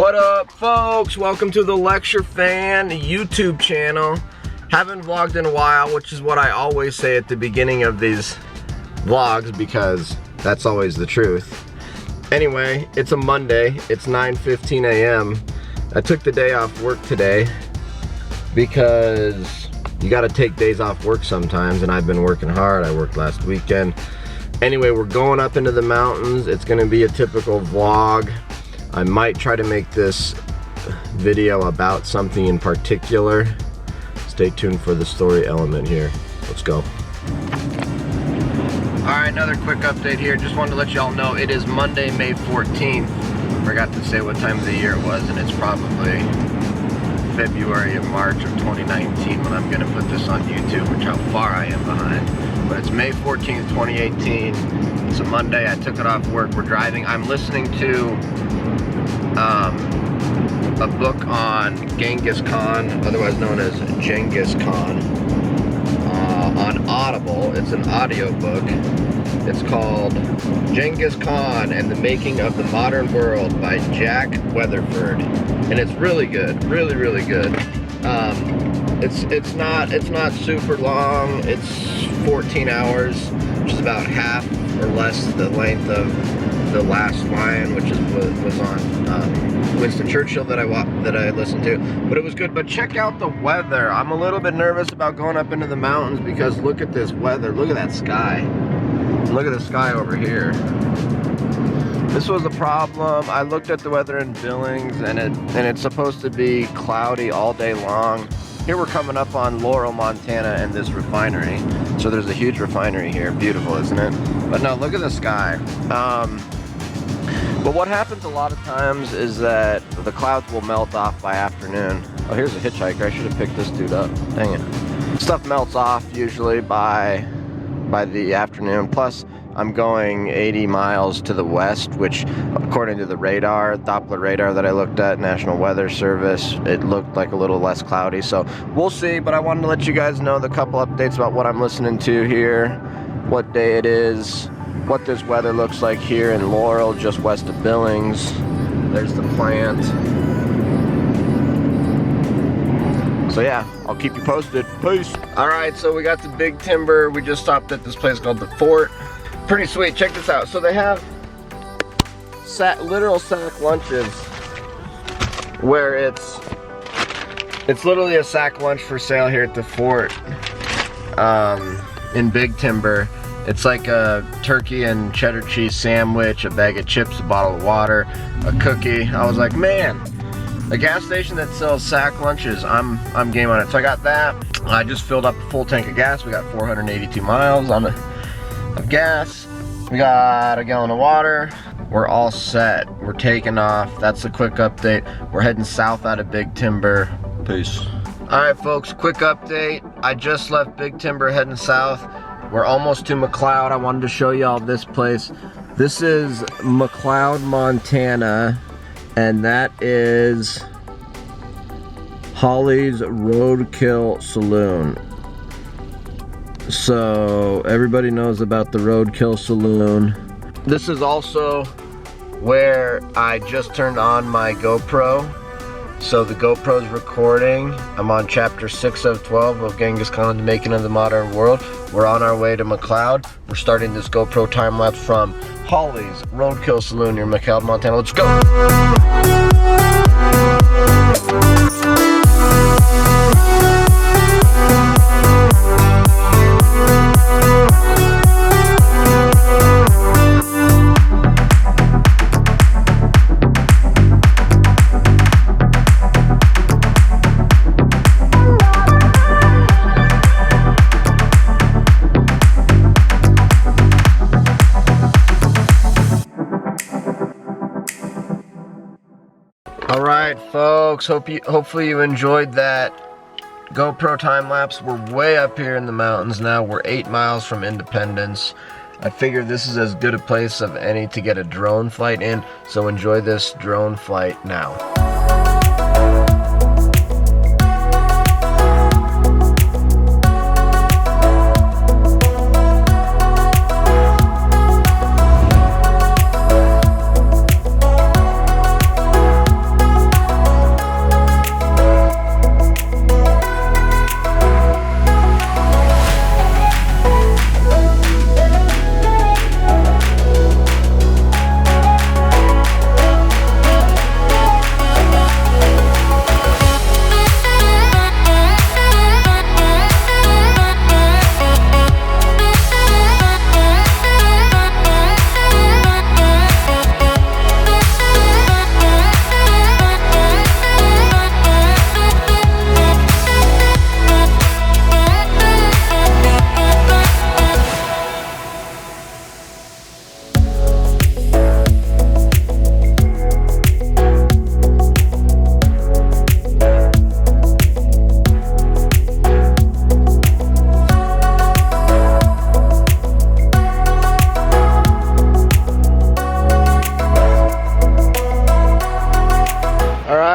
What up, folks? Welcome to the Lecture Fan YouTube channel. Haven't vlogged in a while, which is what I always say at the beginning of these vlogs because that's always the truth. Anyway, it's a Monday. It's 9:15 a.m. I took the day off work today because you gotta take days off work sometimes, and I've been working hard. I worked last weekend. Anyway, we're going up into the mountains. It's gonna be a typical vlog. I might try to make this video about something in particular. Stay tuned for the story element here. Let's go. Alright, another quick update here. Just wanted to let y'all know it is Monday, May 14th. Forgot to say what time of the year it was, and it's probably February or March of 2019 when I'm gonna put this on YouTube, which how far I am behind. But it's May 14th, 2018. It's a Monday. I took it off work. We're driving. I'm listening to a book on Genghis Khan, otherwise known as Genghis Khan, on Audible. It's an audio book. It's called Genghis Khan and the Making of the Modern World by Jack Weatherford, and it's really good, really good. It's not super long. It's 14 hours, which is about half or less the length of The Last Lion, which was on Winston Churchill that I listened to. But it was good. But check out the weather. I'm a little bit nervous about going up into the mountains because look at this weather. Look at that sky. Look at the sky over here. This was a problem. I looked at the weather in Billings, and it's supposed to be cloudy all day long. Here we're coming up on Laurel, Montana, and this refinery. So there's a huge refinery here. Beautiful, isn't it? But no, look at the sky. But what happens a lot of times is that the clouds will melt off by afternoon. Oh, here's a hitchhiker. I should have picked this dude up. Dang it. Stuff melts off usually by the afternoon. Plus, I'm going 80 miles to the west, which according to the radar, Doppler radar that I looked at, National Weather Service, it looked like a little less cloudy. So we'll see, but I wanted to let you guys know the couple updates about what I'm listening to here, what day it is, what this weather looks like here in Laurel, just west of Billings. There's the plant. So yeah, I'll keep you posted. Peace. All right, so we got the Big Timber. We just stopped at this place called the Fort. Pretty sweet. Check this out. So they have literal sack lunches where it's literally a sack lunch for sale here at the Fort in Big Timber. It's like a turkey and cheddar cheese sandwich, a bag of chips, a bottle of water, a cookie. I was like, man, a gas station that sells sack lunches, I'm game on it. So I got that. I just filled up a full tank of gas. We got 482 miles of gas. We got a gallon of water. We're all set. We're taking off. That's a quick update. We're heading south out of Big Timber. Peace. All right, folks, quick update. I just left Big Timber heading south. We're almost to McLeod. I wanted to show y'all this place. This is McLeod, Montana, and that is Holly's Roadkill Saloon. So everybody knows about the Roadkill Saloon. This is also where I just turned on my GoPro. So the GoPro's recording. I'm on chapter 6 of 12 of Genghis Khan, the Making of the Modern World. We're on our way to McLeod. We're starting this GoPro time lapse from Holly's Roadkill Saloon near McLeod, Montana. Let's go! Alright folks, hopefully you enjoyed that GoPro time lapse. We're way up here in the mountains now. We're 8 miles from Independence. I figure this is as good a place of any to get a drone flight in, so enjoy this drone flight now.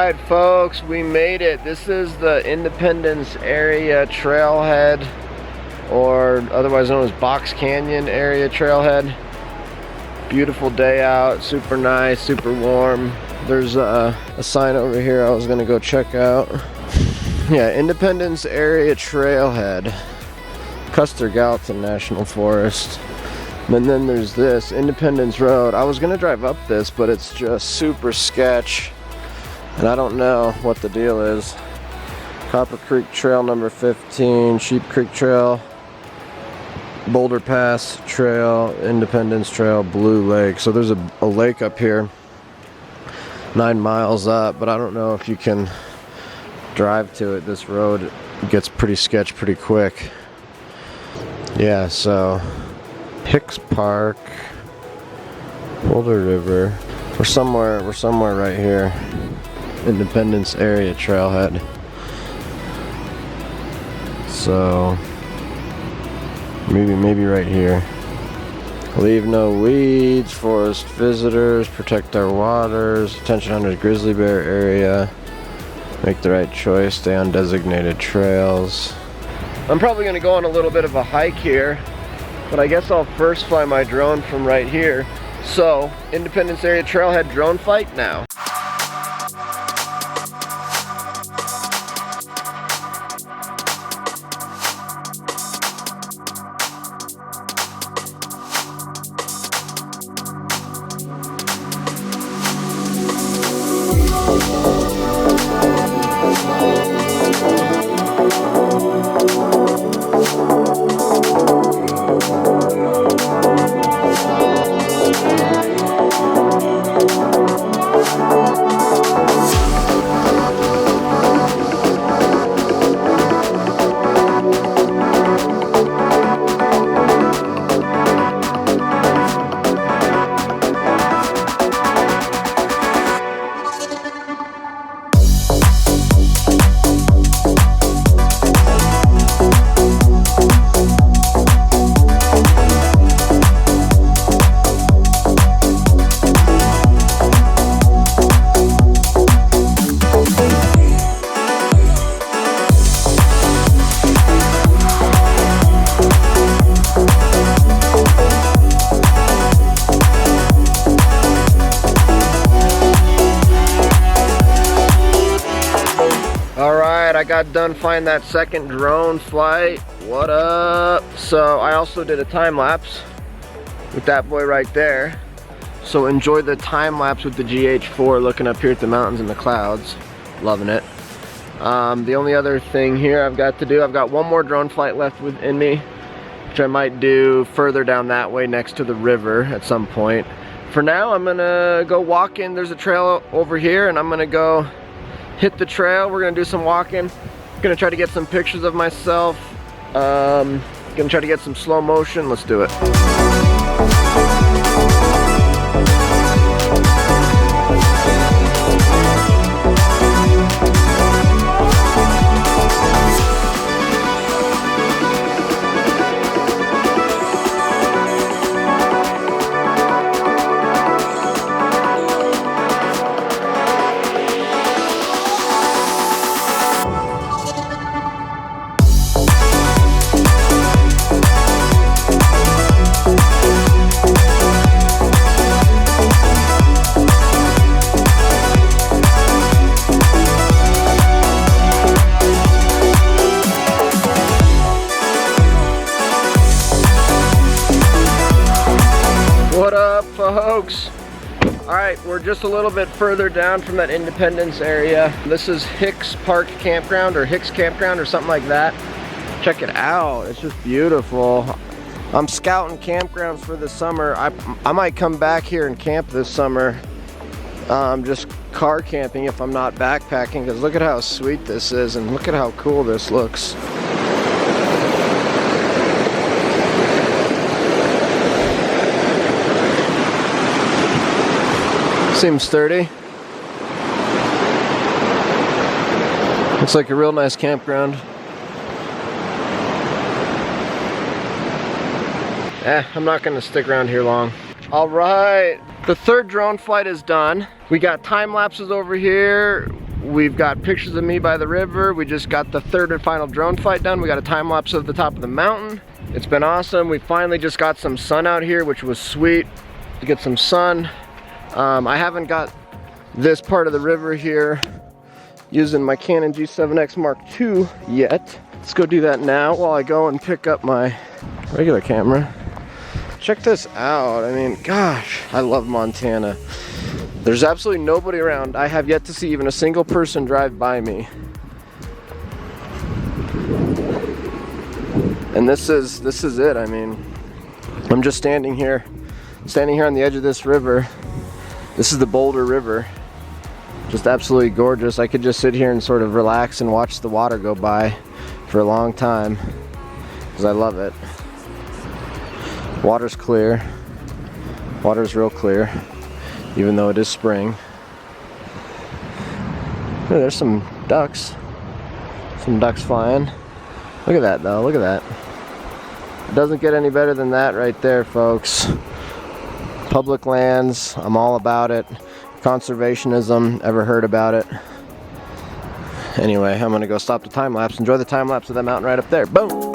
right, folks, we made it. This is the Independence area trailhead, or otherwise known as Box Canyon area trailhead. Beautiful day out, super nice, super warm. There's a sign over here I was gonna go check out. Yeah, Independence area trailhead, Custer Gallatin National Forest. And then there's this Independence Road. I was gonna drive up this, but it's just super sketch, and I don't know what the deal is. Copper Creek Trail number 15, Sheep Creek Trail, Boulder Pass Trail, Independence Trail, Blue Lake. So there's a lake up here, 9 miles up, but I don't know if you can drive to it. This road gets pretty sketch pretty quick. Yeah, so Hicks Park, Boulder River. We're somewhere right here. Independence area trailhead. So maybe right here. Leave no weeds, forest visitors, protect our waters, attention hunters, grizzly bear area. Make the right choice, stay on designated trails. I'm probably gonna go on a little bit of a hike here, but I guess I'll first fly my drone from right here. So, Independence area trailhead drone flight now. I got done flying that second drone flight. What up? So I also did a time lapse with that boy right there. So enjoy the time lapse with the GH4 looking up here at the mountains and the clouds. Loving it. The only other thing here I've got to do, I've got one more drone flight left within me, which I might do further down that way next to the river at some point. For now, I'm gonna go walking. There's a trail over here, and I'm gonna go hit the trail. We're gonna do some walking. Gonna try to get some pictures of myself. Gonna try to get some slow motion. Let's do it. What up, folks? Alright, we're just a little bit further down from that Independence area. This is Hicks Park Campground, or Hicks Campground, or something like that. Check it out, it's just beautiful. I'm scouting campgrounds for the summer. I might come back here and camp this summer. Just car camping if I'm not backpacking, because look at how sweet this is, and look at how cool this looks. Seems sturdy. Looks like a real nice campground. I'm not gonna stick around here long. All right, the third drone flight is done. We got time lapses over here. we've got pictures of me by the river. We just got the third and final drone flight done. We got a time lapse of the top of the mountain. It's been awesome. We finally just got some sun out here, which was sweet to get some sun. I haven't got this part of the river here using my Canon G7X Mark II yet. Let's go do that now while I go and pick up my regular camera. Check this out. I mean, gosh, I love Montana. There's absolutely nobody around. I have yet to see even a single person drive by me. And this is it. I mean, I'm just standing here on the edge of this river. This is the Boulder River. Just absolutely gorgeous. I could just sit here and sort of relax and watch the water go by for a long time because I love it. Water's clear. Water's real clear, even though it is spring. Oh, there's some ducks. Some ducks flying. Look at that though, look at that. It doesn't get any better than that right there, folks. Public lands, I'm all about it. Conservationism, ever heard about it? Anyway, I'm gonna go stop the time lapse. Enjoy the time lapse of that mountain right up there. Boom!